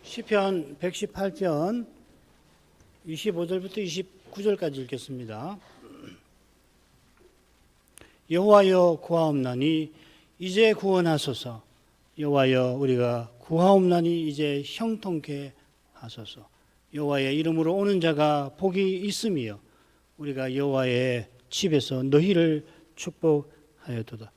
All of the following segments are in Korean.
시편 118편 25절부터 29절까지 읽겠습니다. 여호와여 구하옵나니 이제 구원하소서. 여호와여 우리가 구하옵나니 이제 형통케 하소서. 여호와의 이름으로 오는 자가 복이 있으며 우리가 여호와의 집에서 너희를 축복하였도다.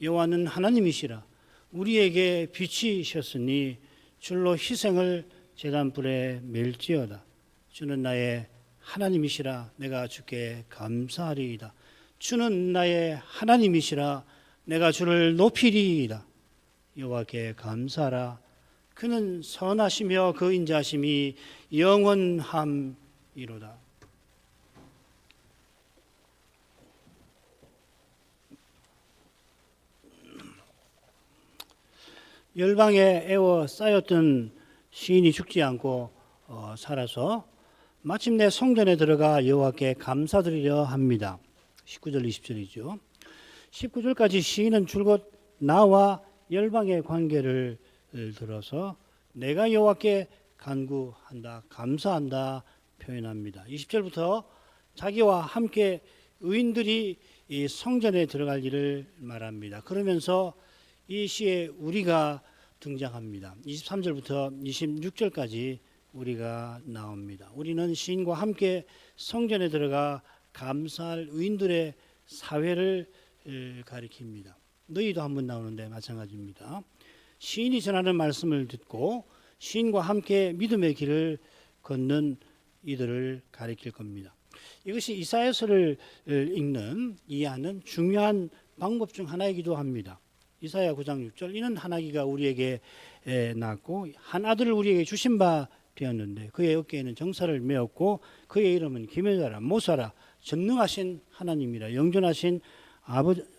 여호와는 하나님이시라. 우리에게 빛이셨으니 줄로 희생을 제단불에 멜지어다. 주는 나의 하나님이시라. 내가 주께 감사하리이다. 주는 나의 하나님이시라. 내가 주를 높이리이다. 여호와께 감사하라. 그는 선하시며 그 인자하심이 영원함이로다. 열방에 애워 쌓였던 시인이 죽지 않고 살아서 마침내 성전에 들어가 여호와께 감사드리려 합니다. 19절 20절이죠. 19절까지 시인은 줄곧 나와 열방의 관계를 들어서 내가 여호와께 간구한다, 감사한다 표현합니다. 20절부터 자기와 함께 의인들이 이 성전에 들어갈 일을 말합니다. 그러면서 이 시에 우리가 등장합니다. 23절부터 26절까지 우리가 나옵니다. 우리는 시인과 함께 성전에 들어가 감사할 의인들의 사회를 가리킵니다. 너희도 한번 나오는데 마찬가지입니다. 시인이 전하는 말씀을 듣고 시인과 함께 믿음의 길을 걷는 이들을 가리킬 겁니다. 이것이 이사야서를 읽는, 이해하는 중요한 방법 중 하나이기도 합니다. 이사야 9장 6절 이는 한 아기가 우리에게 낳고 한 아들을 우리에게 주신 바 되었는데 그의 어깨에는 정사를 메었고 그의 이름은 기묘자라 모사라 전능하신 하나님이라 영존하신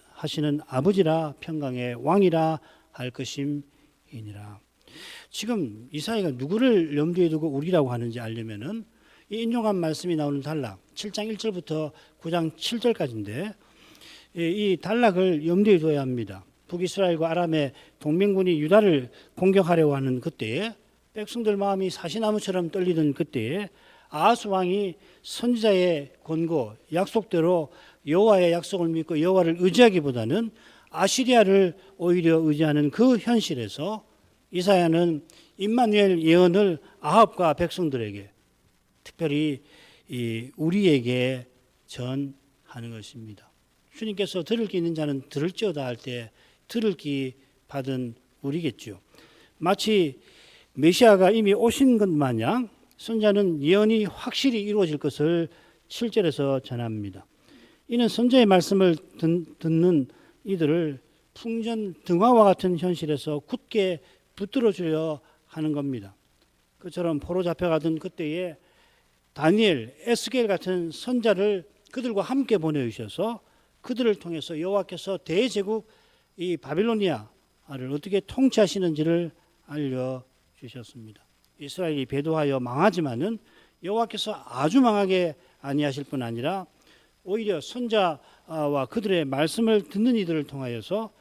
하시는 아버지라 평강의 왕이라 할 것임이니라. 지금 이사야가 누구를 염두에 두고 우리라고 하는지 알려면은 이 인용한 말씀이 나오는 단락 7장 1절부터 9장 7절까지인데 이 단락을 염두에 둬야 합니다. 북이스라엘과 아람의 동맹군이 유다를 공격하려고 하는 그때에 백성들 마음이 사시나무처럼 떨리던 그때에 아하스 왕이 선지자의 권고 약속대로 여호와의 약속을 믿고 여호와를 의지하기보다는 아시리아를 오히려 의지하는 그 현실에서 이사야는 임마누엘 예언을 아합과 백성들에게 특별히 우리에게 전하는 것입니다. 주님께서 들을 귀 있는 자는 들을지어다 할 때 들을 귀 받은 우리겠죠. 마치 메시아가 이미 오신 것 마냥 선자는 예언이 확실히 이루어질 것을 7절에서 전합니다. 이는 선자의 말씀을 듣는 이들을 풍전 등화와 같은 현실에서 굳게 붙들어 주려 하는 겁니다. 그처럼 포로 잡혀가던 그때에 다니엘, 에스겔 같은 선자를 그들과 함께 보내주셔서 그들을 통해서 여호와께서 대제국 이 바빌로니아를 어떻게 통치하시는지를 알려주셨습니다. 이스라엘이 배도하여 망하지만은 여호와께서 아주 망하게 아니하실 뿐 아니라 오히려 선자와 그들의 말씀을 듣는 이들을 통하여서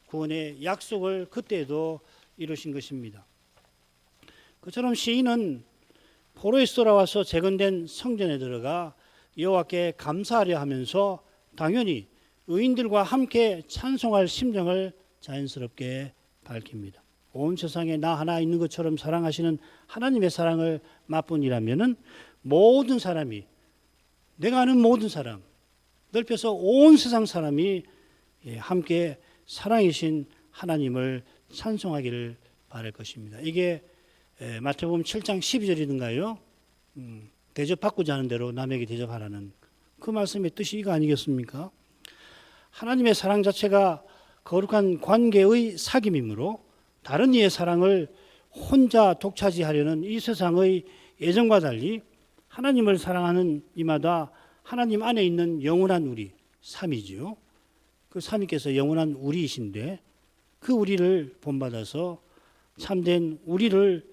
구원의 약속을 그때에도 이루신 것입니다. 그처럼 시인은 포로에서 돌아와서 재건된 성전에 들어가 여호와께 감사하려 하면서 당연히 의인들과 함께 찬송할 심정을 자연스럽게 밝힙니다. 온 세상에 나 하나 있는 것처럼 사랑하시는 하나님의 사랑을 맛본이라면은 모든 사람이, 내가 아는 모든 사람, 넓혀서 온 세상 사람이 함께 사랑이신 하나님을 찬송하기를 바랄 것입니다. 이게 마태복음 7장 12절이든가요. 대접받고자 하는 대로 남에게 대접하라는 그 말씀의 뜻이 이거 아니겠습니까? 하나님의 사랑 자체가 거룩한 관계의 사귐이므로 다른 이의 사랑을 혼자 독차지하려는 이 세상의 예정과 달리 하나님을 사랑하는 이마다 하나님 안에 있는 영원한 우리, 삼위지요. 그 삼위께서 영원한 우리이신데 그 우리를 본받아서 참된 우리를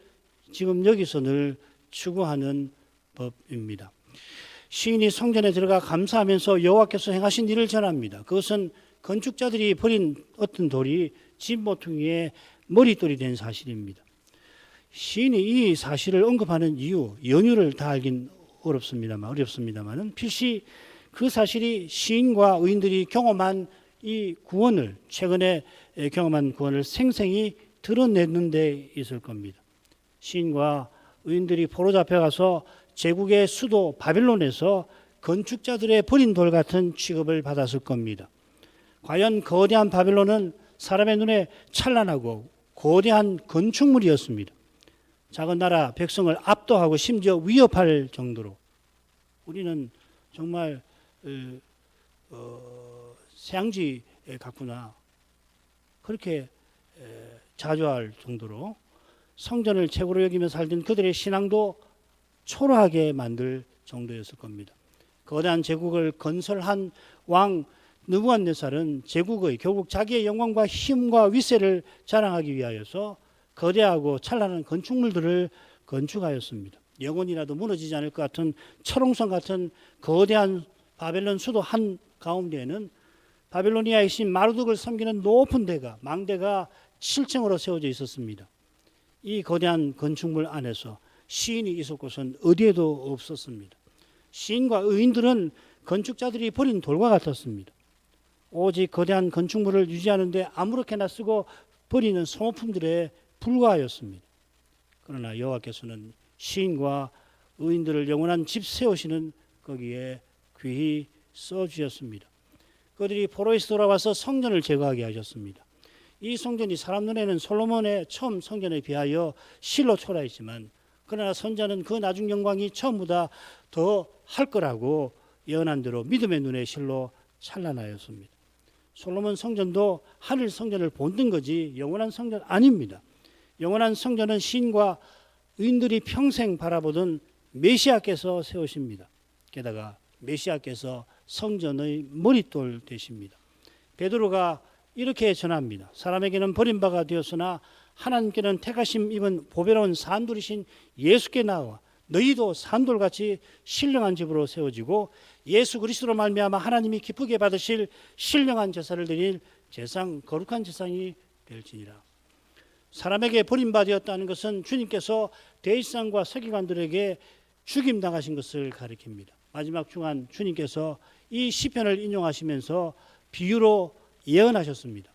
지금 여기서 늘 추구하는 법입니다. 시인이 성전에 들어가 감사하면서 여호와께서 행하신 일을 전합니다. 그것은 건축자들이 버린 어떤 돌이 집 모퉁이에 머릿돌이 된 사실입니다. 시인이 이 사실을 언급하는 이유, 연유를 다 알긴 어렵습니다만은 필시 그 사실이 시인과 의인들이 경험한 이 구원을, 최근에 경험한 구원을 생생히 드러내는 데 있을 겁니다. 시인과 의인들이 포로 잡혀가서 제국의 수도 바빌론에서 건축자들의 버린 돌 같은 취급을 받았을 겁니다. 과연 거대한 바빌론은 사람의 눈에 찬란하고 거대한 건축물이었습니다. 작은 나라 백성을 압도하고 심지어 위협할 정도로 우리는 정말 새양지 같구나 그렇게 자조할 정도로 성전을 최고로 여기며 살던 그들의 신앙도 초라하게 만들 정도였을 겁니다. 거대한 제국을 건설한 왕 느부갓네살은 제국의 결국 자기의 영광과 힘과 위세를 자랑하기 위하여서 거대하고 찬란한 건축물들을 건축하였습니다. 영원이라도 무너지지 않을 것 같은 철옹성 같은 거대한 바벨론 수도 한 가운데에는 바빌로니아의 신 마르둑을 섬기는 높은 대가, 망대가 7층으로 세워져 있었습니다. 이 거대한 건축물 안에서 시인이 있을 곳은 어디에도 없었습니다. 시인과 의인들은 건축자들이 버린 돌과 같았습니다. 오직 거대한 건축물을 유지하는데 아무렇게나 쓰고 버리는 소모품들에 불과하였습니다. 그러나 여호와께서는 시인과 의인들을 영원한 집 세우시는 거기에 귀히 써주셨습니다. 그들이 포로에서 돌아와서 성전을 제거하게 하셨습니다. 이 성전이 사람 눈에는 솔로몬의 처음 성전에 비하여 실로 초라했지만 그러나 선자는 그 나중 영광이 처음보다 더 할 거라고 예언한 대로 믿음의 눈에 실로 찬란하였습니다. 솔로몬 성전도 하늘 성전을 본뜬 거지 영원한 성전 아닙니다. 영원한 성전은 시인과 의인들이 평생 바라보던 메시아께서 세우십니다. 게다가 메시아께서 성전의 머릿돌 되십니다. 베드로가 이렇게 전합니다. 사람에게는 버림바가 되었으나 하나님께는 택하심 입은 보배로운 산돌이신 예수께 나와 너희도 산돌같이 신령한 집으로 세워지고 예수 그리스도로 말미암아 하나님이 기쁘게 받으실 신령한 제사를 드릴 제상 거룩한 제상이 될지니라. 사람에게 버림받았다는 것은 주님께서 대제사장과 서기관들에게 죽임당하신 것을 가리킵니다. 마지막 중한 주님께서 이 시편을 인용하시면서 비유로 예언하셨습니다.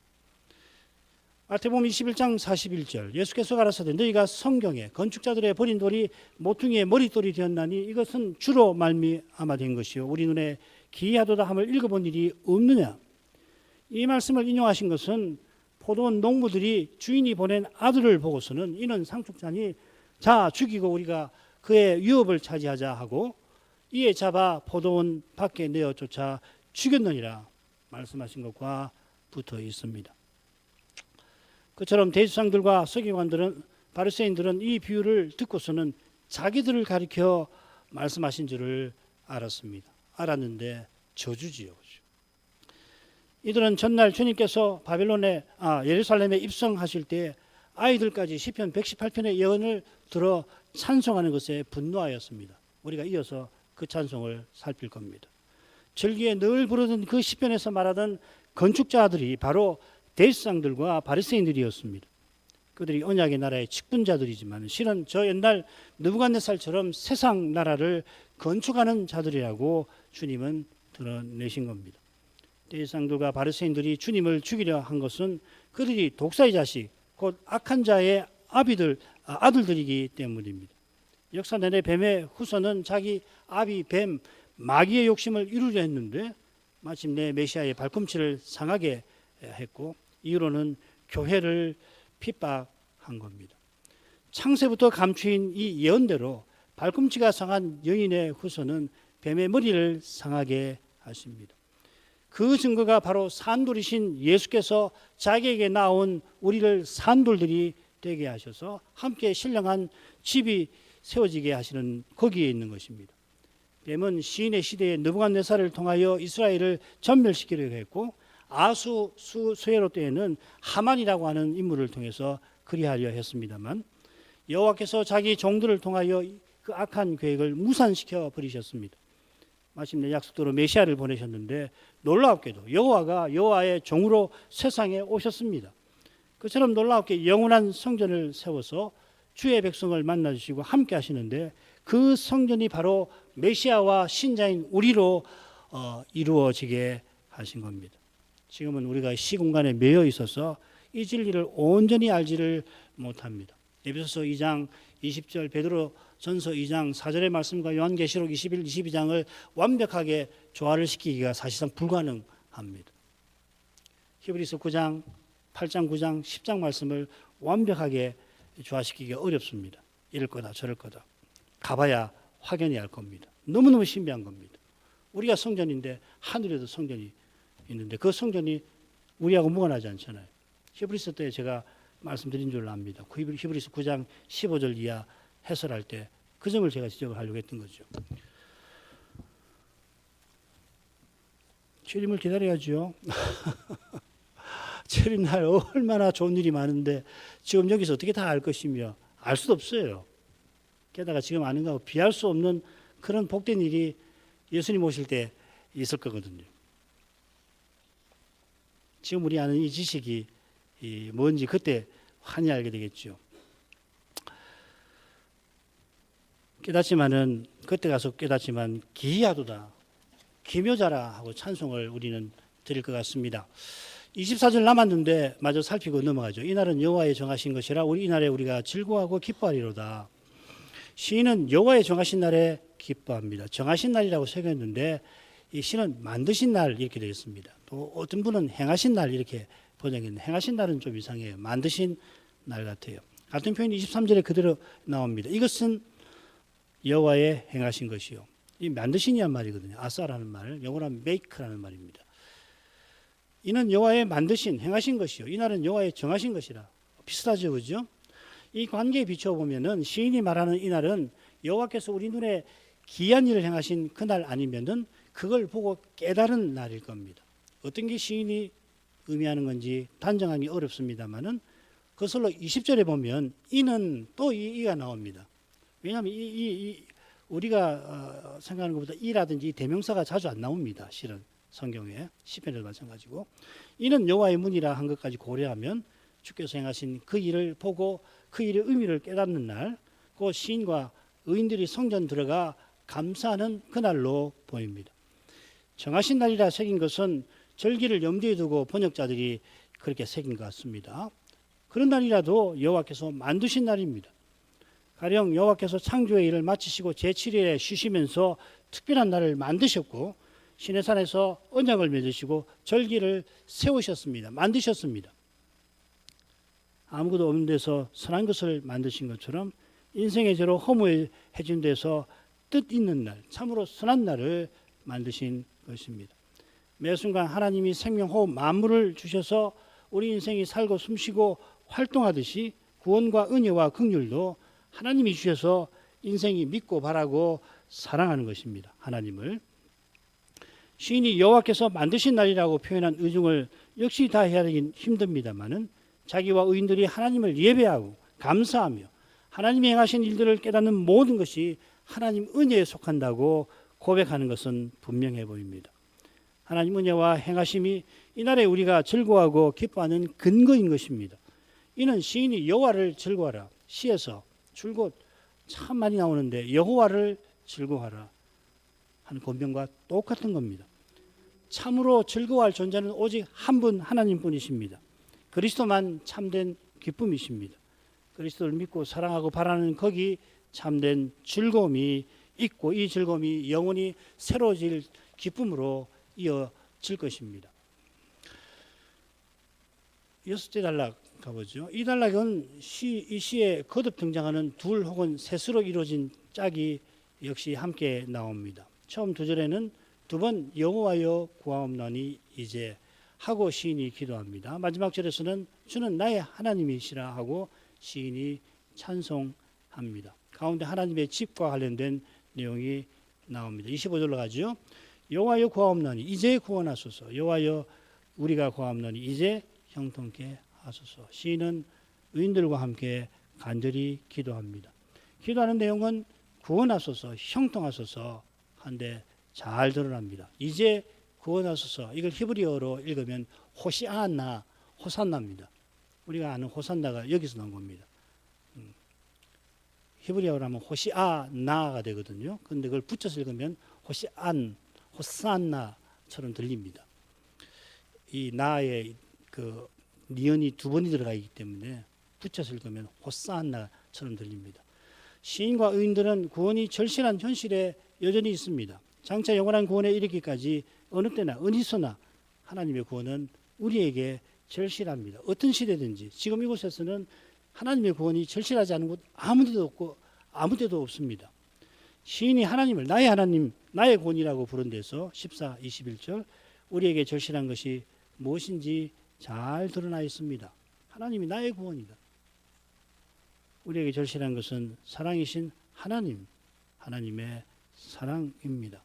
마태복음 21장 41절 예수께서 가라사대 너희가 성경에 건축자들의 버린 돌이 모퉁이의 머릿돌이 되었나니 이것은 주로 말미암아 된 것이요 우리 눈에 기이하도다 함을 읽어본 일이 없느냐. 이 말씀을 인용하신 것은 포도원 농부들이 주인이 보낸 아들을 보고서는 이는 상속자니 자 죽이고 우리가 그의 유업을 차지하자 하고 이에 잡아 포도원 밖에 내어 쫓아 죽였느니라 말씀하신 것과 붙어 있습니다. 그처럼 대제사장들과 서기관들은 바리새인들은 이 비유를 듣고서는 자기들을 가리켜 말씀하신 줄을 알았는데 저주지요. 이들은 전날 주님께서 예루살렘에 입성하실 때 아이들까지 시편 118편의 예언을 들어 찬송하는 것에 분노하였습니다. 우리가 이어서 그 찬송을 살필 겁니다. 절기에 늘 부르던 그 시편에서 말하던 건축자들이 바로 대제사장들과 바리새인들이었습니다. 그들이 언약의 나라의 직분자들이지만 실은 저 옛날 느부갓네살처럼 세상 나라를 건축하는 자들이라고 주님은 드러내신 겁니다. 대제사장들과 바리새인들이 주님을 죽이려 한 것은 그들이 독사의 자식, 곧 악한 자의 아들들이기 때문입니다. 역사 내내 뱀의 후손은 자기 아비 뱀 마귀의 욕심을 이루려 했는데 마침내 메시아의 발꿈치를 상하게 했고 이후로는 교회를 핍박한 겁니다. 창세부터 감추인 이 예언대로 발꿈치가 상한 여인의 후손은 뱀의 머리를 상하게 하십니다. 그 증거가 바로 산돌이신 예수께서 자기에게 나온 우리를 산돌들이 되게 하셔서 함께 신령한 집이 세워지게 하시는 거기에 있는 것입니다. 뱀은 시인의 시대에 느부갓네살을 통하여 이스라엘을 전멸시키려고 했고 아수수에로 때에는 하만이라고 하는 인물을 통해서 그리하려 했습니다만 여호와께서 자기 종들을 통하여 그 악한 계획을 무산시켜 버리셨습니다. 마침내 약속대로 메시아를 보내셨는데 놀랍게도 여호와의 종으로 세상에 오셨습니다. 그처럼 놀랍게 영원한 성전을 세워서 주의 백성을 만나 주시고 함께 하시는데 그 성전이 바로 메시아와 신자인 우리로 이루어지게 하신 겁니다. 지금은 우리가 시공간에 매여 있어서 이 진리를 온전히 알지를 못합니다. 에베소서 2장 20절, 베드로 전서 2장 4절의 말씀과 요한계시록 21, 22장을 완벽하게 조화를 시키기가 사실상 불가능합니다. 히브리서 9장, 8장, 9장, 10장 말씀을 완벽하게 조화시키기가 어렵습니다. 이럴 거다 저럴 거다. 가봐야 확연히 알 겁니다. 너무너무 신비한 겁니다. 우리가 성전인데 하늘에도 성전이 있는데 그 성전이 우리하고 무관하지 않잖아요. 히브리서 때 제가 말씀드린 줄 압니다. 히브리서 9장 15절 이하 해설할 때 그 점을 제가 지적을 하려고 했던 거죠. 주님을 기다려야죠. 주님날 얼마나 좋은 일이 많은데 지금 여기서 어떻게 다 알 것이며 알 수도 없어요. 게다가 지금 아는 거하고 비할 수 없는 그런 복된 일이 예수님 오실 때 있을 거거든요. 지금 우리 아는 이 지식이 뭔지 그때 환히 알게 되겠죠. 깨닫지만은 그때 가서 깨닫지만 기이하도다, 기묘자라 하고 찬송을 우리는 드릴 것 같습니다. 24절 남았는데 마저 살피고 넘어가죠. 이날은 여호와의 정하신 것이라 이날에 우리가 즐거워하고 기뻐하리로다. 시인은 여호와의 정하신 날에 기뻐합니다. 정하신 날이라고 새겼는데 이 시는 만드신 날 이렇게 되어 있습니다. 또 어떤 분은 행하신 날 이렇게 번역했는데 행하신 날은 좀 이상해요. 만드신 날 같아요. 같은 표현이 23절에 그대로 나옵니다. 이것은 여호와의 행하신 것이요. 이 만드신이란 말이거든요. 아사라는 말, 영어로 하면 make라는 말입니다. 이는 여호와의 만드신, 행하신 것이요. 이날은 여호와의 정하신 것이라. 비슷하죠, 그죠? 이 관계에 비춰보면은 시인이 말하는 이날은 여호와께서 우리 눈에 기이한 일을 행하신 그날 아니면은 그걸 보고 깨달은 날일 겁니다. 어떤 게 시인이 의미하는 건지 단정하기 어렵습니다만은 그것으로 20절에 보면 이는 또 이가 나옵니다. 왜냐하면 우리가 생각하는 것보다 이라든지 대명사가 자주 안 나옵니다. 실은 성경에 시편에도 마찬가지고 이는 여호와의 문이라 한 것까지 고려하면 주께서 행하신 그 일을 보고 그 일의 의미를 깨닫는 날, 그 시인과 의인들이 성전 들어가 감사하는 그날로 보입니다. 정하신 날이라 새긴 것은 절기를 염두에 두고 번역자들이 그렇게 새긴 것 같습니다. 그런 날이라도 여호와께서 만드신 날입니다. 가령 여호와께서 창조의 일을 마치시고 제7일에 쉬시면서 특별한 날을 만드셨고 시내산에서 언약을 맺으시고 절기를 세우셨습니다. 만드셨습니다. 아무것도 없는 데서 선한 것을 만드신 것처럼 인생의 죄로 허무해 준 데서 뜻 있는 날, 참으로 선한 날을 만드신 것입니다. 매 순간 하나님이 생명, 호흡, 만물을 주셔서 우리 인생이 살고 숨쉬고 활동하듯이 구원과 은혜와 긍휼도 하나님이 주셔서 인생이 믿고 바라고 사랑하는 것입니다. 하나님을. 시인이 여호와께서 만드신 날이라고 표현한 의중을 역시 다 헤아리긴 힘듭니다만은 자기와 의인들이 하나님을 예배하고 감사하며 하나님이 행하신 일들을 깨닫는 모든 것이 하나님 은혜에 속한다고 고백하는 것은 분명해 보입니다. 하나님 은혜와 행하심이 이날에 우리가 즐거워하고 기뻐하는 근거인 것입니다. 이는 시인이 여호와를 즐거워하라. 시에서 줄곧 참 많이 나오는데 여호와를 즐거워하라 하는 권면과 똑같은 겁니다. 참으로 즐거워할 존재는 오직 한 분 하나님뿐이십니다. 그리스도만 참된 기쁨이십니다. 그리스도를 믿고 사랑하고 바라는 거기 참된 즐거움이 있고 이 즐거움이 영원히 새로워질 기쁨으로 이어질 것입니다. 6째 단락 가보죠. 이 단락은 이 시에 거듭 등장하는 둘 혹은 셋으로 이루어진 짝이 역시 함께 나옵니다. 처음 두 절에는 두 번 여호와여 구하옵나니 이제 하고 시인이 기도합니다. 마지막 절에서는 주는 나의 하나님이시라 하고 시인이 찬송합니다. 가운데 하나님의 집과 관련된 내용이 나옵니다. 25절로 가죠. 여호와여 구하옵나니 이제 구원하소서. 여호와여 우리가 구하옵나니 이제 형통케 하소서. 시인은 의인들과 함께 간절히 기도합니다. 기도하는 내용은 구원하소서, 형통하소서 한데 잘 드러납니다. 이제 구원하소서. 이걸 히브리어로 읽으면 호시아나, 호산나입니다. 우리가 아는 호산나가 여기서 나온 겁니다. 히브리어로 하면 호시아나가 되거든요. 그런데 그걸 붙여서 읽으면 호산나처럼 들립니다. 이 나의 그 니은이 두 번이 들어가 있기 때문에 붙여서 읽으면 호산나처럼 들립니다. 시인과 의인들은 구원이 절실한 현실에 여전히 있습니다. 장차 영원한 구원에 이르기까지 어느 때나 어디서나 하나님의 구원은 우리에게 절실합니다. 어떤 시대든지 지금 이곳에서는 하나님의 구원이 절실하지 않은 곳 아무 데도 없고 아무 데도 없습니다. 시인이 하나님을 나의 하나님, 나의 구원이라고 부른 데서 14, 21절 우리에게 절실한 것이 무엇인지 잘 드러나 있습니다. 하나님이 나의 구원이다. 우리에게 절실한 것은 사랑이신 하나님, 하나님의 사랑입니다.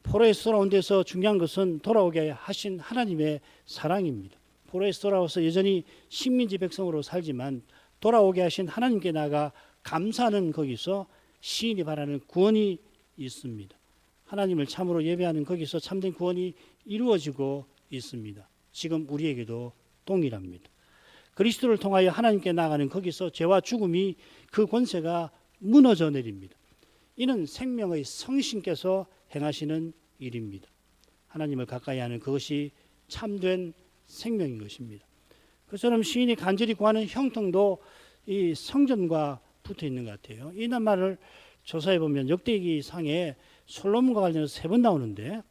포로에서 돌아온 데서 중요한 것은 돌아오게 하신 하나님의 사랑입니다. 포로에서 돌아와서 여전히 식민지 백성으로 살지만 돌아오게 하신 하나님께 나아가 감사하는 거기서 시인이 바라는 구원이 있습니다. 하나님을 참으로 예배하는 거기서 참된 구원이 이루어지고 있습니다. 지금 우리에게도 동일합니다. 그리스도를 통하여 하나님께 나아가는 거기서 죄와 죽음이 그 권세가 무너져 내립니다. 이는 생명의 성신께서 행하시는 일입니다. 하나님을 가까이 하는 그것이 참된 생명인 것입니다. 그처럼 시인이 간절히 구하는 형통도 이 성전과 붙어 있는 것 같아요. 이 낱말을 조사해 보면 역대기 상에 솔로몬과 관련해서 3번 나오는데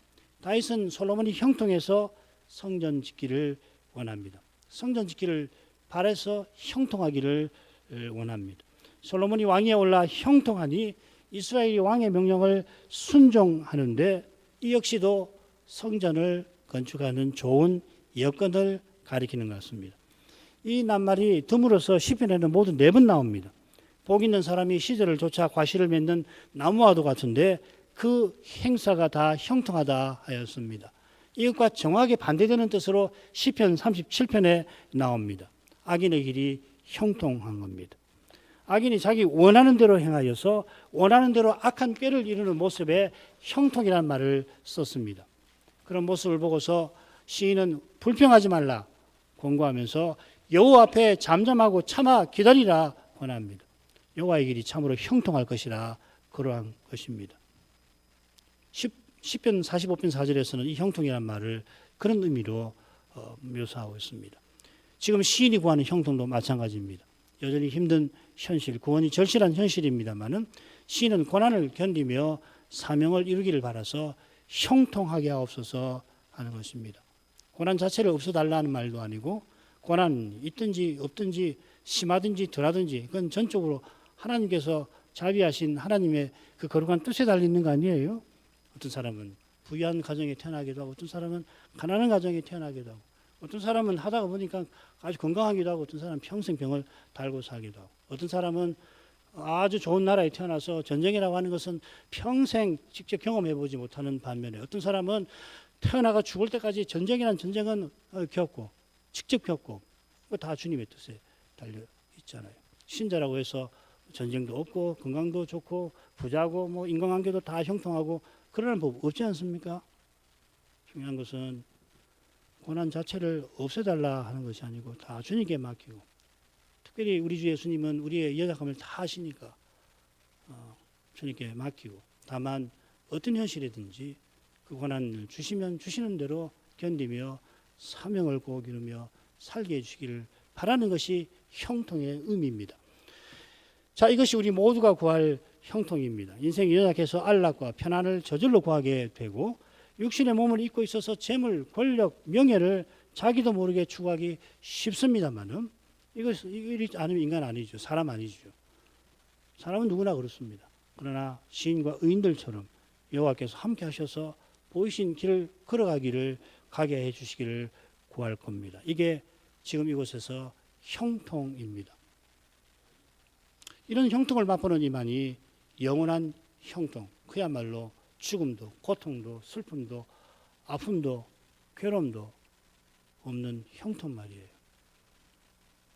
다윗은 솔로몬이 형통해서 성전 짓기를 원합니다. 성전 짓기를 바라서 형통하기를 원합니다. 솔로몬이 왕위에 올라 형통하니 이스라엘이 왕의 명령을 순종하는데 이 역시도 성전을 건축하는 좋은 여건을 가리키는 것 같습니다. 이 낱말이 드물어서 시편에는 모두 4번 나옵니다. 복 있는 사람이 시절을 쫓아 과실을 맺는 나무와도 같은데 그 행사가 다 형통하다 하였습니다. 이것과 정확하게 반대되는 뜻으로 시편 37편에 나옵니다. 악인의 길이 형통한 겁니다. 악인이 자기 원하는 대로 행하여서 원하는 대로 악한 꾀를 이루는 모습에 형통이라는 말을 썼습니다. 그런 모습을 보고서 시인은 불평하지 말라 권고하면서 여호와 앞에 잠잠하고 참아 기다리라 권합니다. 여호와의 길이 참으로 형통할 것이라 그러한 것입니다. 시편 45편 4절에서는 이 형통이라는 말을 그런 의미로 묘사하고 있습니다. 지금 시인이 구하는 형통도 마찬가지입니다. 여전히 힘든 현실, 구원이 절실한 현실입니다마는 시인은 고난을 견디며 사명을 이루기를 바라서 형통하게 하옵소서 하는 것입니다. 고난 자체를 없애달라는 말도 아니고 고난 있든지 없든지 심하든지 덜하든지 그건 전적으로 하나님께서 자비하신 하나님의 그 거룩한 뜻에 달려 있는 거 아니에요? 어떤 사람은 부유한 가정에 태어나기도 하고 어떤 사람은 가난한 가정에 태어나기도 하고 어떤 사람은 하다가 보니까 아주 건강하기도 하고 어떤 사람은 평생 병을 달고 살기도 하고 어떤 사람은 아주 좋은 나라에 태어나서 전쟁이라고 하는 것은 평생 직접 경험해 보지 못하는 반면에 어떤 사람은 태어나가 죽을 때까지 전쟁이라는 전쟁은 겪고 직접 겪고 다 주님의 뜻에 달려 있잖아요. 신자라고 해서 전쟁도 없고 건강도 좋고 부자고 뭐 인간관계도 다 형통하고 그러는 법 없지 않습니까? 중요한 것은 고난 자체를 없애달라 하는 것이 아니고 다 주님께 맡기고 특별히 우리 주 예수님은 우리의 연약함을 다 아시니까 주님께 맡기고 다만 어떤 현실이든지 그 고난을 주시면 주시는 대로 견디며 사명을 꼭 이루며 살게 해주시기를 바라는 것이 형통의 의미입니다. 자, 이것이 우리 모두가 구할 형통입니다. 인생이 연약해서 안락과 편안을 저절로 구하게 되고 육신의 몸을 입고 있어서 재물, 권력, 명예를 자기도 모르게 추구하기 쉽습니다만은 이것이 아니면 인간 아니죠. 사람 아니죠. 사람은 누구나 그렇습니다. 그러나 시인과 의인들처럼 여호와께서 함께 하셔서 보이신 길을 걸어가기를 가게 해 주시기를 구할 겁니다. 이게 지금 이곳에서 형통입니다. 이런 형통을 맛보는 이만이 영원한 형통, 그야말로 죽음도 고통도 슬픔도 아픔도 괴로움도 없는 형통 말이에요.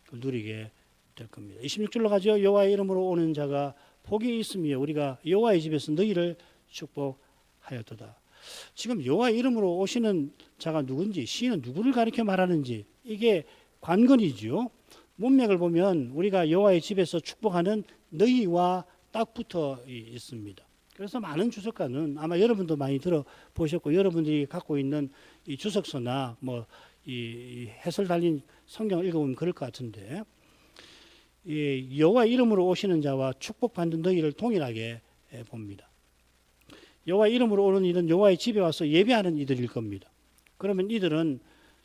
그걸 누리게 될 겁니다. 26절로 가죠. 여호와의 이름으로 오는 자가 복이 있으며 우리가 여호와의 집에서 너희를 축복하였도다. 지금 여호와의 이름으로 오시는 자가 누군지 시인은 누구를 가리켜 말하는지 이게 관건이죠. 문맥을 보면 우리가 여호와의 집에서 축복하는 너희와 딱 붙어 있습니다. 그래서 많은 주석가는 아마 여러분도 많이 들어보셨고 여러분들이 갖고 있는 이 주석서나 뭐 이 해설 달린 성경을 읽어보면 그럴 것 같은데 이 여호와 이름으로 오시는 자와 축복받는 너희를 동일하게 봅니다. 여호와 이름으로 오는 이는 여호와의 집에 와서 예배하는 이들일 겁니다. 그러면 이들은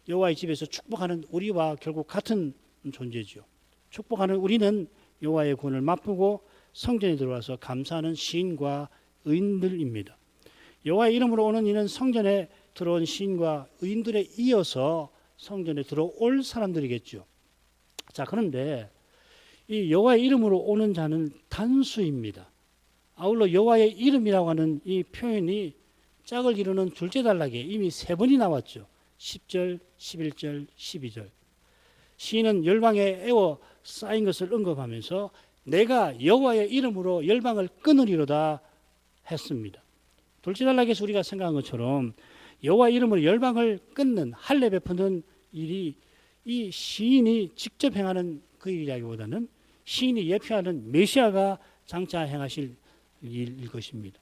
여호와의 집에서 축복하는 우리와 결국 같은 존재죠. 축복하는 우리는 여호와의 구원을 맛보고 성전에 들어와서 감사하는 시인과 의인들입니다. 여호와의 이름으로 오는 이는 성전에 들어온 시인과 의인들에 이어서 성전에 들어올 사람들이겠죠. 자, 그런데 이 여호와의 이름으로 오는 자는 단수입니다. 아울러 여호와의 이름이라고 하는 이 표현이 짝을 이루는 둘째 단락에 이미 3번이 나왔죠. 10절, 11절, 12절. 시인은 열방에 애워 쌓인 것을 언급하면서 내가 여호와의 이름으로 열방을 끊으리로다 했습니다. 둘째 단락에서 우리가 생각한 것처럼 여호와 이름으로 열방을 끊는 할례 베푸는 일이 이 시인이 직접 행하는 그 일이라기보다는 시인이 예표하는 메시아가 장차 행하실 일일 것입니다.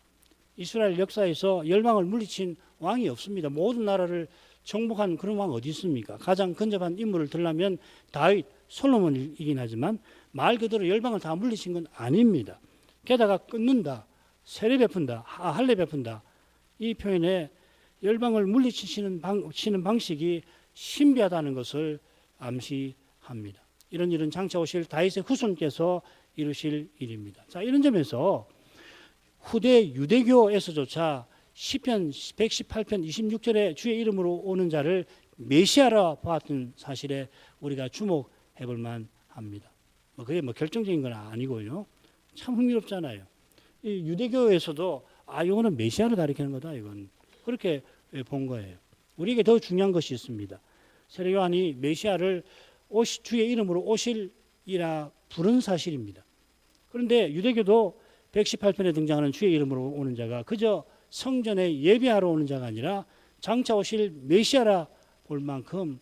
이스라엘 역사에서 열방을 물리친 왕이 없습니다. 모든 나라를 정복한 그런 왕 어디 있습니까? 가장 근접한 인물을 들라면 다윗, 솔로몬이긴 하지만 말 그대로 열방을 다 물리친 건 아닙니다. 게다가 끊는다, 세례 베푼다, 할례 베푼다 이 표현에 열방을 물리치시는 방식이 신비하다는 것을 암시합니다. 이런 일은 장차 오실 다윗의 후손께서 이루실 일입니다. 자, 이런 점에서 후대 유대교에서조차 시편 118편 26절에 주의 이름으로 오는 자를 메시아라 보았던 사실에 우리가 주목해 볼 만합니다. 그게 결정적인 건 아니고요. 참 흥미롭잖아요. 이 유대교에서도 이거는 메시아를 가리키는 거다. 이건 그렇게 본 거예요. 우리에게 더 중요한 것이 있습니다. 세례 요한이 메시아를 주의 이름으로 오실이라 부른 사실입니다. 그런데 유대교도 118편에 등장하는 주의 이름으로 오는 자가 그저 성전에 예배하러 오는 자가 아니라 장차 오실 메시아라 볼 만큼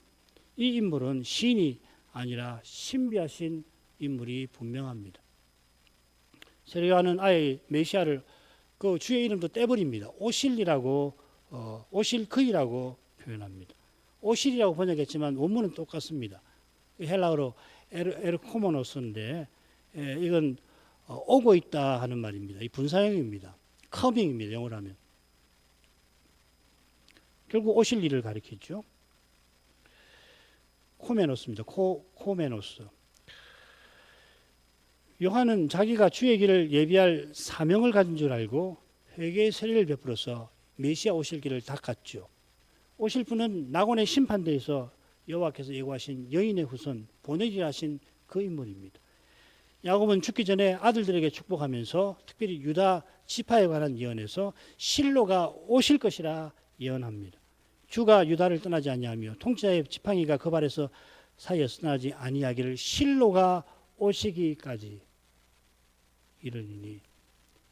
이 인물은 시인이 아니라 신비하신 인물이 분명합니다. 세례 요한은 아예 메시아를 그 주의 이름도 떼버립니다. 오실이라고 오실크이라고 표현합니다. 오실이라고 번역했지만 원문은 똑같습니다. 헬라어로 에르코모노스인데 이건 오고 있다 하는 말입니다. 이 분사형입니다. 커밍입니다. 영어로 하면. 결국 오실 일을 가리키죠. 코메노스입니다. 코메노스. 요한은 자기가 주의 길을 예비할 사명을 가진 줄 알고 회개의 세례를 베풀어서 메시아 오실 길을 닦았죠. 오실 분은 낙원의 심판대에서 여호와께서 예고하신 여인의 후손 보내리라 하신 그 인물입니다. 야곱은 죽기 전에 아들들에게 축복하면서 특별히 유다 지파에 관한 예언에서 실로가 오실 것이라 예언합니다. 주가 유다를 떠나지 아니하며 통치자의 지팡이가 그 발에서 사이에서 떠나지 아니하기를 실로가 오시기까지 이르니니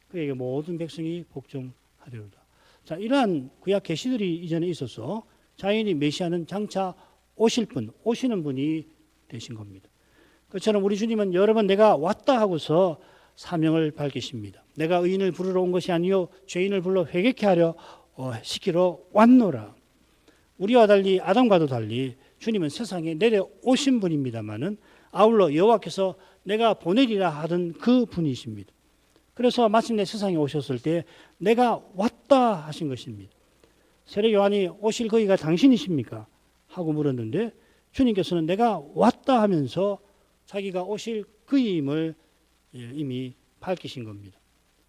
그에게 모든 백성이 복종하리로다. 자, 이러한 구약 계시들이 이전에 있어서 자연히 메시아는 장차 오실 분, 오시는 분이 되신 겁니다. 그처럼 우리 주님은 여러 번 내가 왔다 하고서 사명을 밝히십니다. 내가 의인을 부르러 온 것이 아니요 죄인을 불러 회개케 하려 시키러 왔노라. 우리와 달리 아담과도 달리 주님은 세상에 내려오신 분입니다마는 아울러 여호와께서 내가 보내리라 하던 그 분이십니다. 그래서 마침내 세상에 오셨을 때 내가 왔다 하신 것입니다. 세례 요한이 오실 거기가 당신이십니까? 하고 물었는데 주님께서는 내가 왔다 하면서 자기가 오실 그임을 이미 밝히신 겁니다.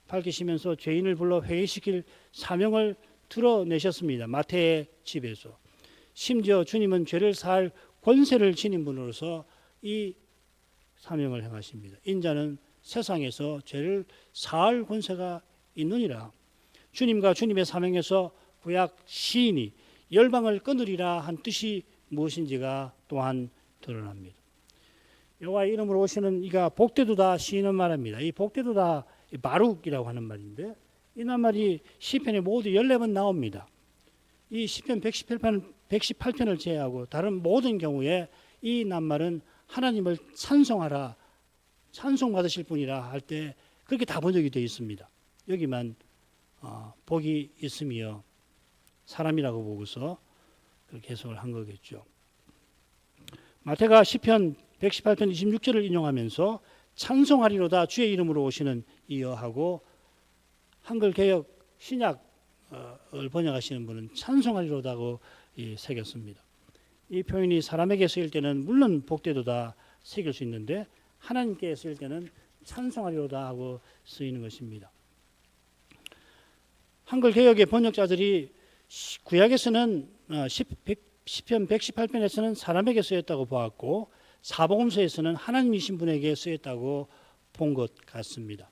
밝히시면서 죄인을 불러 회개시킬 사명을 드러내셨습니다. 마태의 집에서. 심지어 주님은 죄를 사할 권세를 지닌 분으로서 이 사명을 행하십니다. 인자는 세상에서 죄를 사할 권세가 있느니라. 주님과 주님의 사명에서 구약 시인이 열방을 끊으리라 한 뜻이 무엇인지가 또한 드러납니다. 여호와의 이름으로 오시는 이가 복되도다 시인은 말합니다. 이 복되도다 바룩이라고 하는 말인데 이 낱말이 시편에 모두 14번 나옵니다. 이 시편 118편을 제외하고 다른 모든 경우에 이 낱말은 하나님을 찬송하라, 찬송받으실 분이라 할 때 그렇게 다 번역이 되어 있습니다. 여기만 복이 있으며 사람이라고 보고서 그렇게 해석을 한 거겠죠. 마태가 시편 118편 26절을 인용하면서 찬송하리로다 주의 이름으로 오시는 이어하고, 한글 개역 신약을 번역하시는 분은 찬송하리로다고 새겼습니다. 이 표현이 사람에게 쓰일 때는 물론 복되도다 새길 수 있는데 하나님께 쓰일 때는 찬송하리로다 하고 쓰이는 것입니다. 한글 개역의 번역자들이 구약에서는 시편 118편에서는 사람에게 쓰였다고 보았고 사복음서에서는 하나님이신 분에게 쓰였다고 본 것 같습니다.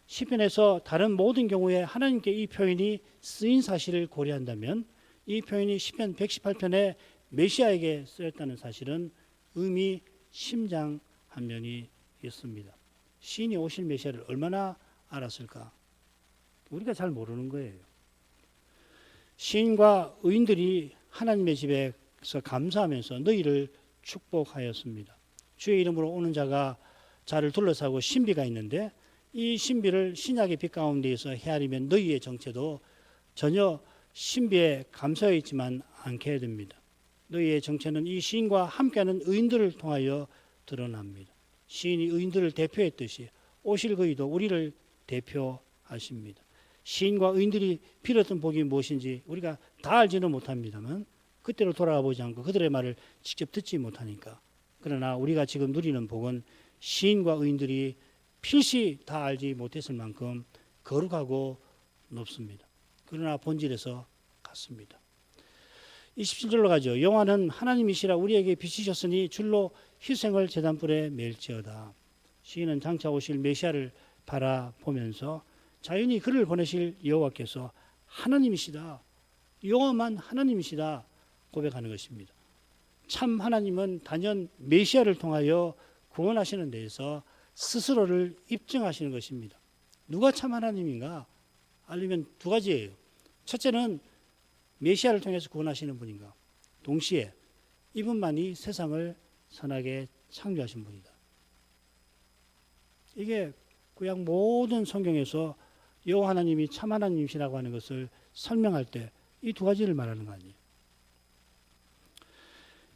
시편에서 다른 모든 경우에 하나님께 이 표현이 쓰인 사실을 고려한다면 이 표현이 시편 118편에 메시아에게 쓰였다는 사실은 의미심장한 면이 있습니다. 시인이 오실 메시아를 얼마나 알았을까? 우리가 잘 모르는 거예요. 시인과 의인들이 하나님의 집에서 감사하면서 너희를 축복하였습니다. 주의 이름으로 오는 자가 자를 둘러싸고 신비가 있는데 이 신비를 신약의 빛 가운데에서 헤아리면 너희의 정체도 전혀 신비에 감싸여 있지만 않게 됩니다. 너희의 정체는 이 시인과 함께하는 의인들을 통하여 드러납니다. 시인이 의인들을 대표했듯이 오실 그이도 우리를 대표하십니다. 시인과 의인들이 빌었던 복이 무엇인지 우리가 다 알지는 못합니다만 그때로 돌아가 보지 않고 그들의 말을 직접 듣지 못하니까, 그러나 우리가 지금 누리는 복은 시인과 의인들이 필시 다 알지 못했을 만큼 거룩하고 높습니다. 그러나 본질에서 같습니다. 27절로 가죠. 여호와는 하나님이시라 우리에게 비치셨으니 줄로 희생을 제단불에 맬지어다. 시인은 장차 오실 메시아를 바라보면서 자연히 그를 보내실 여호와께서 하나님이시다, 여호와만 하나님이시다 고백하는 것입니다. 참 하나님은 단연 메시아를 통하여 구원하시는 데에서 스스로를 입증하시는 것입니다. 누가 참 하나님인가? 알려면 두 가지예요. 첫째는 메시아를 통해서 구원하시는 분인가? 동시에 이분만이 세상을 선하게 창조하신 분이다. 이게 구약 모든 성경에서 여호와 하나님이 참 하나님이시라고 하는 것을 설명할 때 이 두 가지를 말하는 거 아니에요.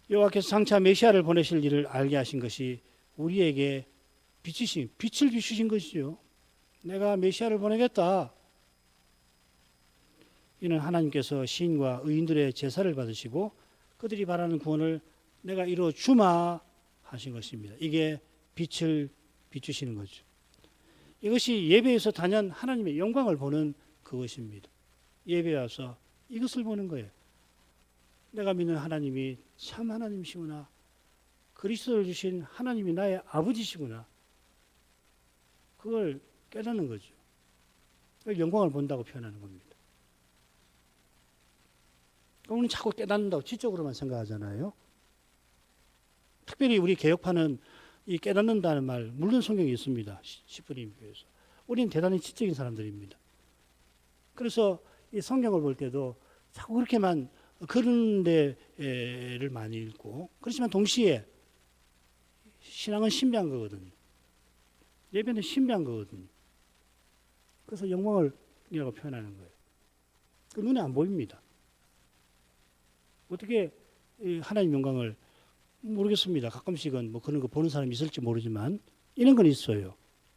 여호와께서 장차 메시아를 보내실 일을 알게 하신 것이 우리에게 빛을 비추신 것이죠. 내가 메시아를 보내겠다. 이는 하나님께서 시인과 의인들의 제사를 받으시고 그들이 바라는 구원을 내가 이루어 주마 하신 것입니다. 이게 빛을 비추시는 거죠. 이것이 예배에서 단연 하나님의 영광을 보는 그것입니다. 예배에 와서 이것을 보는 거예요. 내가 믿는 하나님이 참 하나님이시구나. 그리스도를 주신 하나님이 나의 아버지시구나. 그걸 깨닫는 거죠. 영광을 본다고 표현하는 겁니다. 우리는 자꾸 깨닫는다고 지적으로만 생각하잖아요. 특별히 우리 개혁파는 이 깨닫는다는 말, 물론 성경에 있습니다. 시프림 교회에서. 우리는 대단히 지적인 사람들입니다. 그래서 이 성경을 볼 때도 자꾸 그렇게만 그런 데를 많이 읽고, 그렇지만 동시에 신앙은 신비한 거거든요. 예배는 신비한 거거든요. 그래서 영광을이라고 표현하는 거예요. 그 눈에 안 보입니다. 어떻게 하나님 영광을 모르겠습니다. 가끔씩은 뭐 그런 거 보는 사람이 있을지 모르지만 이런 건 있어요.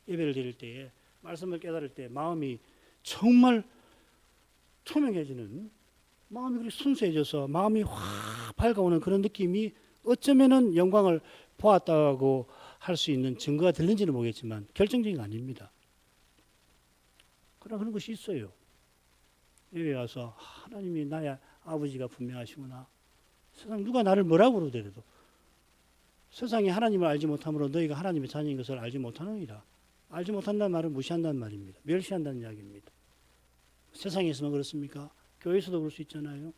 예배를 드릴 때에 말씀을 깨달을 때 마음이 정말 투명해지는, 마음이 그렇게 순수해져서 마음이 확 밝아오는 그런 느낌이 어쩌면은 영광을 보았다고 할 수 있는 증거가 되는지는 모르겠지만 결정적인 거 아닙니다. 그러나 그런 것이 있어요. 예배에 와서 하나님이 나의 아버지가 분명하시구나. 세상 누가 나를 뭐라고 그러더라도 세상이 하나님을 알지 못함으로 너희가 하나님의 자녀인 것을 알지 못하느니라. 알지 못한다는 말은 무시한다는 말입니다. 멸시한다는 이야기입니다. 세상에서만 그렇습니까? 교회에서도 그럴 수 있잖아요.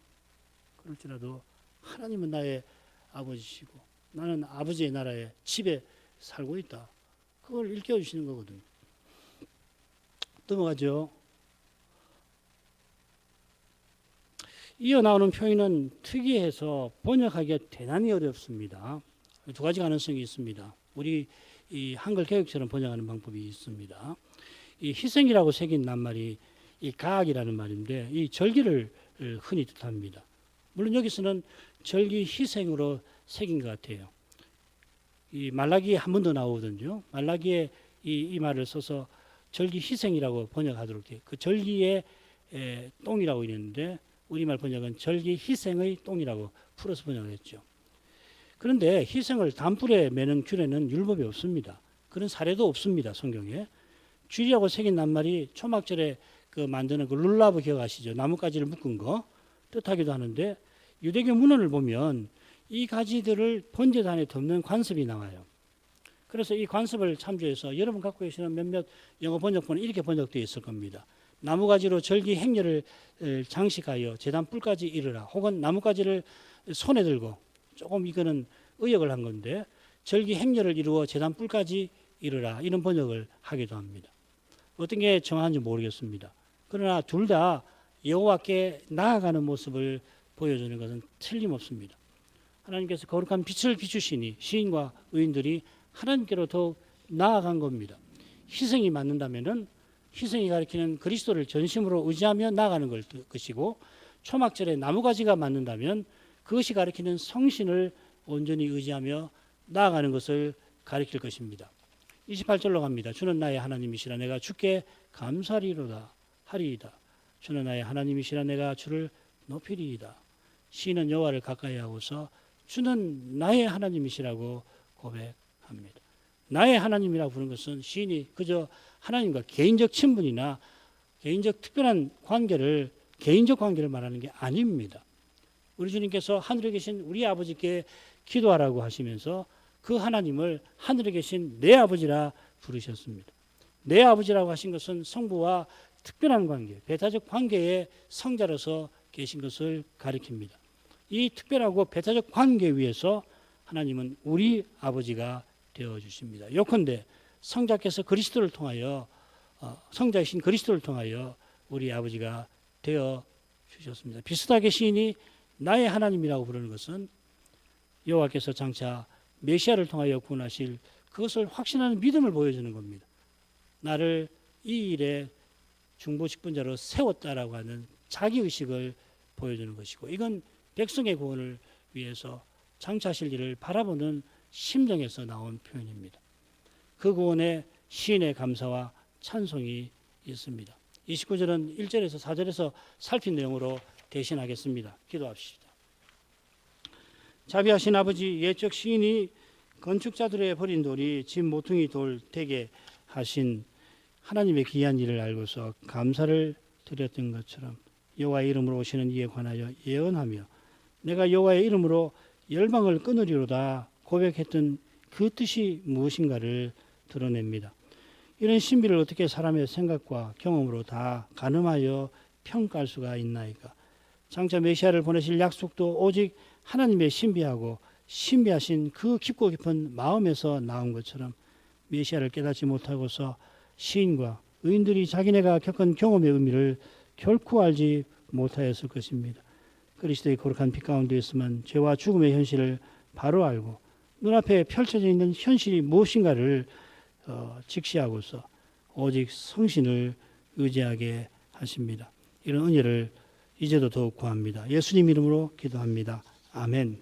그럴지라도 하나님은 나의 아버지시고 나는 아버지의 나라의 집에 살고 있다. 그걸 일깨워주시는 거거든요. 넘어가죠. 이어 나오는 표현은 특이해서 번역하기가 대단히 어렵습니다. 두 가지 가능성이 있습니다. 우리 이 한글 개혁처럼 번역하는 방법이 있습니다. 이 희생이라고 새긴 낱말이 이 가학이라는 말인데 이 절기를 흔히 뜻합니다. 물론 여기서는 절기 희생으로 새긴 것 같아요. 이 말라기에 한 번 더 나오거든요. 말라기에 이 말을 써서 절기 희생이라고 번역하도록 돼요. 그 절기의 똥이라고 있는데 우리말 번역은 절기 희생의 똥이라고 풀어서 번역을 했죠. 그런데 희생을 단불에 매는 규례는 율법에 없습니다. 그런 사례도 없습니다. 성경에. 쥐라고 새긴 낱말이 초막절에 그 만드는 그 룰라브 기억하시죠? 나뭇가지를 묶은 거 뜻하기도 하는데 유대교 문헌을 보면 이 가지들을 번제단에 덮는 관습이 나와요. 그래서 이 관습을 참조해서 여러분 갖고 계시는 몇몇 영어 번역본은 이렇게 번역되어 있을 겁니다. 나무가지로 절기 행렬을 장식하여 제단 뿔까지 이르라. 혹은 나뭇가지를 손에 들고 조금 이거는 의역을 한 건데 절기 행렬을 이루어 제단 뿔까지 이르라. 이런 번역을 하기도 합니다. 어떤 게 정확한지 모르겠습니다. 그러나 둘 다 여호와께 나아가는 모습을 보여주는 것은 틀림없습니다. 하나님께서 거룩한 빛을 비추시니 시인과 의인들이 하나님께로 더욱 나아간 겁니다. 희생이 맞는다면은 희생이 가리키는 그리스도를 전심으로 의지하며 나아가는 것이고 초막절에 나무가지가 맞는다면 그것이 가리키는 성신을 온전히 의지하며 나아가는 것을 가리킬 것입니다. 28절로 갑니다. 주는 나의 하나님이시라 내가 주께 감사리로다 하리이다. 주는 나의 하나님이시라 내가 주를 높이리이다. 시인은 여호와를 가까이 하고서 주는 나의 하나님이시라고 고백합니다. 나의 하나님이라고 부르는 것은 시인이 그저 하나님과 개인적 친분이나 개인적 특별한 관계를 개인적 관계를 말하는 게 아닙니다. 우리 주님께서 하늘에 계신 우리 아버지께 기도하라고 하시면서 그 하나님을 하늘에 계신 내 아버지라 부르셨습니다. 내 아버지라고 하신 것은 성부와 특별한 관계, 배타적 관계의 성자로서 계신 것을 가리킵니다. 이 특별하고 배타적 관계 위에서 하나님은 우리 아버지가 되어주십니다. 요컨대 성자께서 그리스도를 통하여 성자이신 그리스도를 통하여 우리 아버지가 되어주셨습니다. 비슷하게 시인이 나의 하나님이라고 부르는 것은 여호와께서 장차 메시아를 통하여 구원하실 그것을 확신하는 믿음을 보여주는 겁니다. 나를 이 일에 중보직분자로 세웠다라고 하는 자기의식을 보여주는 것이고 이건 백성의 구원을 위해서 장차하실 일을 바라보는 심정에서 나온 표현입니다. 그 구원에 시인의 감사와 찬송이 있습니다. 29절은 1절에서 4절에서 살핀 내용으로 대신하겠습니다. 기도합시다. 자비하신 아버지, 옛적 시인이 건축자들의 버린 돌이 집 모퉁이 돌 되게 하신 하나님의 귀한 일을 알고서 감사를 드렸던 것처럼 여호와의 이름으로 오시는 이에 관하여 예언하며 내가 여호와의 이름으로 열방을 끊으리로다 고백했던 그 뜻이 무엇인가를 드러냅니다. 이런 신비를 어떻게 사람의 생각과 경험으로 다 가늠하여 평가할 수가 있나이까. 장차 메시아를 보내실 약속도 오직 하나님의 신비하고 신비하신 그 깊고 깊은 마음에서 나온 것처럼 메시아를 깨닫지 못하고서 시인과 의인들이 자기네가 겪은 경험의 의미를 결코 알지 못하였을 것입니다. 그리스도의 거룩한 빛 가운데 있으면 죄와 죽음의 현실을 바로 알고 눈앞에 펼쳐져 있는 현실이 무엇인가를 직시하고서 오직 성신을 의지하게 하십니다. 이런 은혜를 이제도 더욱 구합니다. 예수님 이름으로 기도합니다. 아멘.